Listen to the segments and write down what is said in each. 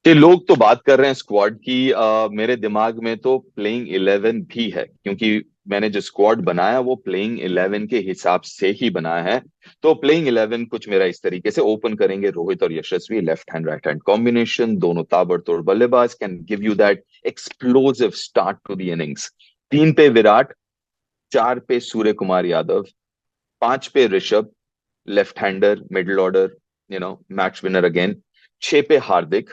ये लोग तो बात कर रहे हैं स्क्वाड की, मेरे दिमाग में तो प्लेइंग 11 भी है, क्योंकि मैंने जो स्क्वाड बनाया वो प्लेइंग 11 के हिसाब से ही बनाया है। तो प्लेइंग 11 कुछ मेरा इस तरीके से ओपन करेंगे, रोहित और Yashasvi left hand right hand combination, दोनों ताबड़तोड़ बल्लेबाज, can give you that explosive start to the innings. 3 पे विराट, 4 पे सूर्य कुमार यादव, 5 पे Rishabh, left hander middle order, match winner again. 6 पे हार्दिक,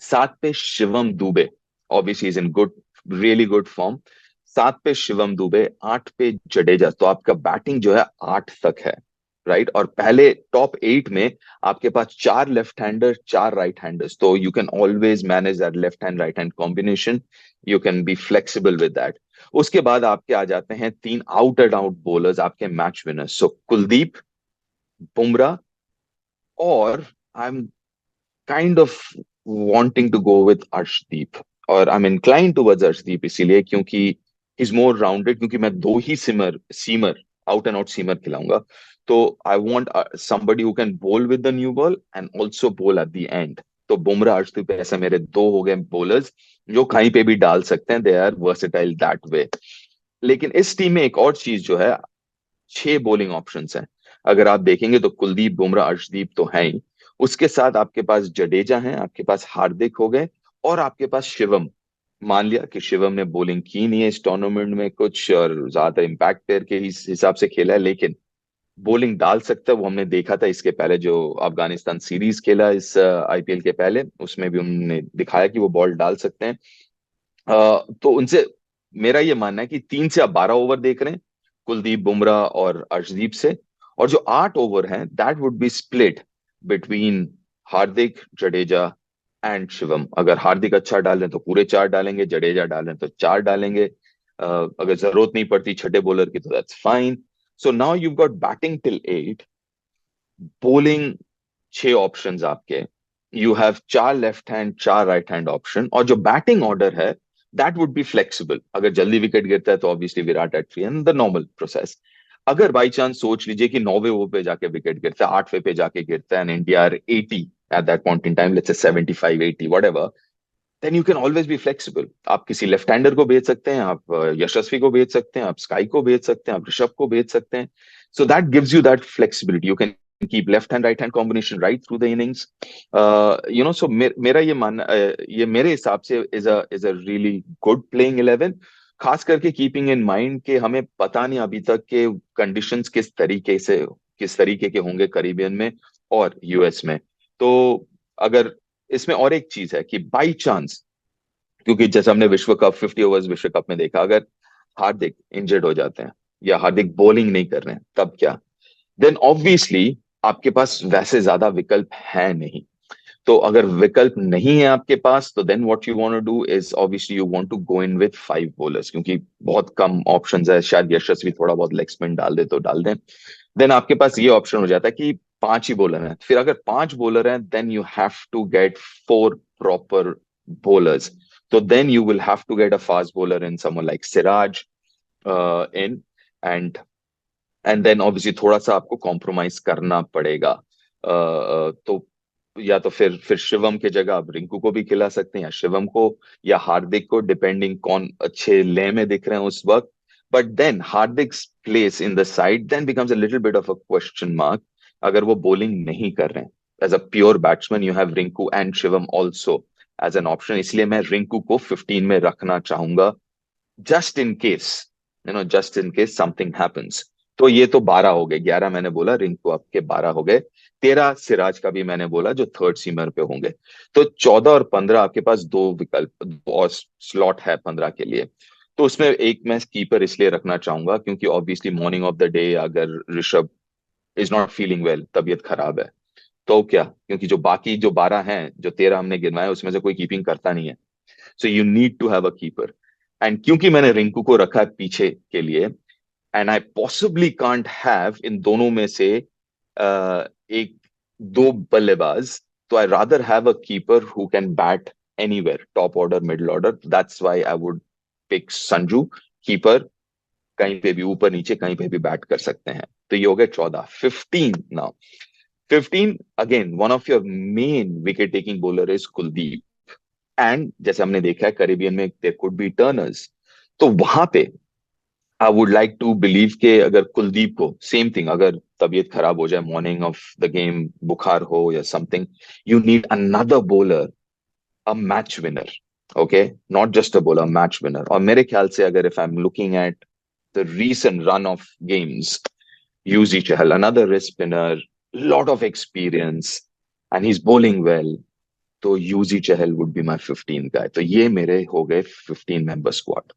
7 पे Shivam Dubey, obviously is in good, really good form. 7 पे शिवम दुबे, 8 पे जडेजा। तो आपका बैटिंग जो है 8 तक है, राइट। और पहले टॉप 8 में आपके पास 4 लेफ्ट हैंडर, 4 राइट हैंडर्स, तो you can always manage that left hand right hand combination. You can be flexible with that. उसके बाद आपके आ जाते हैं 3 आउट एंड आउट बॉलर्स, आपके match winners. So Kuldeep, Bumrah, और I am kind of wanting to go with Arshdeep. और I am incline towards Arshdeep इसीलिए क्योंकि ही इज मोर राउंडेड, क्योंकि मैं दो ही seamer seamer out and out seamer खिलाऊंगा। तो I want somebody who can bowl with the new ball and also bowl at the end। तो बुमराह अर्शदीप ऐसे मेरे दो हो गए बॉलर्स जो कहीं पे भी डाल सकते हैं, they are versatile that way. लेकिन इस टीम में एक और चीज जो है, 6 बॉलिंग ऑप्शंस हैं। अगर आप देखेंगे तो कुलदीप, बुमराह, अर्शदीप तो है ही, उसके साथ आपके पास जडेजा है, आपके पास हार्दिक हो गए, और आपके पास शिवम। मान लिया कि शिवम ने बॉलिंग की नहीं है इस टूर्नामेंट में कुछ, और ज्यादा इम्पैक्ट प्लेयर के हिसाब से खेला है, लेकिन बॉलिंग डाल सकता है। वो हमने देखा था इसके पहले जो अफगानिस्तान सीरीज खेला इस आईपीएल के पहले, उसमें भी उन्होंने दिखाया कि वो बॉल डाल सकते हैं। तो उनसे मेरा ये मानना है कि 3 से आप 12 ओवर देख रहे हैं कुलदीप, बुमराह और अर्शदीप से। और जो 8 ओवर हैं that would B split between Hardik, Jadeja and Shivam. अगर हार्दिक अच्छा डालें तो पूरे 4 डालेंगे, जडेजा डालें तो 4 डालेंगे। अगर जरूरत नहीं पड़ती छठे बॉलर की तो that's fine. So now you got batting till 8, bowling 6 options आपके, you have 4 left hand, 4 right hand option. और जो बैटिंग ऑर्डर है दैट वुड बी फ्लेक्सिबल। अगर जल्दी विकेट गिरता है तो obviously Virat at 3 and the normal process. अगर बाई चांस सोच लीजिए कि 9वें ओवर पे जाके विकेट गिरता है, 8वें पे जाके गिरता है, and India are 80 at that point in time, let's say 75 80 whatever, then you can always be flexible. आप किसी लेफ्ट हैंडर को भेज सकते हैं, आप यशस्वी को भेज सकते हैं, आप स्काई को भेज सकते हैं, आप ऋषभ को भेज सकते हैं। So that gives you that flexibility. You can keep left hand right hand combination right through the innings। So मेरा ये मानना, ये मेरे हिसाब से is a really good playing 11। खास करके कीपिंग इन माइंड कि हमें पता नहीं अभी तक के कंडीशंस किस तरीके के होंगे करीबियन में और यूएस में। तो अगर इसमें और एक चीज है कि बाई चांस, क्योंकि जैसे हमने विश्व कप 50 ओवर्स विश्व कप में देखा, अगर हार्दिक इंजर्ड हो जाते हैं या हार्दिक बॉलिंग नहीं कर रहे हैं तब क्या? देन ऑब्वियसली आपके पास वैसे ज्यादा विकल्प है नहीं। तो अगर विकल्प नहीं है आपके पास तो then what you want to do is obviously you want to go in with 5 bowlers, क्योंकि बहुत कम ऑप्शंस है। शायद यशस्वी थोड़ा बहुत लेग स्पिन डाल दे तो डाल दें। देन आपके पास ये ऑप्शन हो जाता है कि 5 ही बॉलर हैं। फिर अगर 5 बॉलर हैं then you have to get 4 proper bowlers। So then you will have to get a fast bowler in someone like Siraj in, and then obviously थोड़ा सा आपको कॉम्प्रोमाइज करना पड़ेगा। तो या तो फिर शिवम के जगह आप रिंकू को भी खिला सकते हैं, या शिवम को या हार्दिक को, डिपेंडिंग कौन अच्छे लय में दिख रहे हैं उस वक्त। But then Hardik places in the side then becomes a little bit of a question mark अगर वो बॉलिंग नहीं कर रहे हैं। As a pure batsman you have Rinku and Shivam also as an option, इसलिए मैं रिंकू को 15 में रखना चाहूंगा, just in case, just in case something happens. तो ये तो 12 हो गए, 11 मैंने बोला, रिंकू आपके 12 हो गए। 13 सिराज का भी मैंने बोला जो थर्ड सीमर पे होंगे। तो 14 और 15 आपके पास दो विकल्प, दो और स्लॉट है 15 के लिए। तो उसमें एक मैं कीपर इसलिए रखना चाहूंगा क्योंकि obviously morning of the day अगर Rishabh is not feeling well, तबीयत खराब है, तो क्या, क्योंकि जो बाकी जो 12 हैं, जो 13 हमने गिनवाए उसमें से कोई कीपिंग करता नहीं है। So you need to have a keeper. And क्योंकि मैंने रिंकू को रखा है पीछे के लिए, and I possibly can't have in दोनों में से एक दो बल्लेबाज, तो I rather have a keeper who can bat anywhere, top order middle order. That's why I would pick Sanju. Keeper कहीं पे भी ऊपर नीचे कहीं पे भी बैट कर सकते हैं। तो ये हो गए 14। 15 now, 15 again one of your main wicket taking bowler is Kuldeep. And जैसे हमने देखा है करेबियन में देयर कुड बी टर्नर्स, तो वहां पे I would like to believe के अगर कुलदीप को सेम थिंग, अगर तबीयत खराब हो जाए मॉर्निंग ऑफ द गेम, बुखार हो या something, you need another bowler, a match winner, okay, not just a bowler, match winner. और मेरे ख्याल से अगर if I am looking at the recent run of games, Yuzi Chahal, another wrist spinner, lot of experience, and he's bowling well, तो Yuzi Chahal would be my 15th guy। तो ये मेरे हो गए 15 मेंबर स्क्वाड।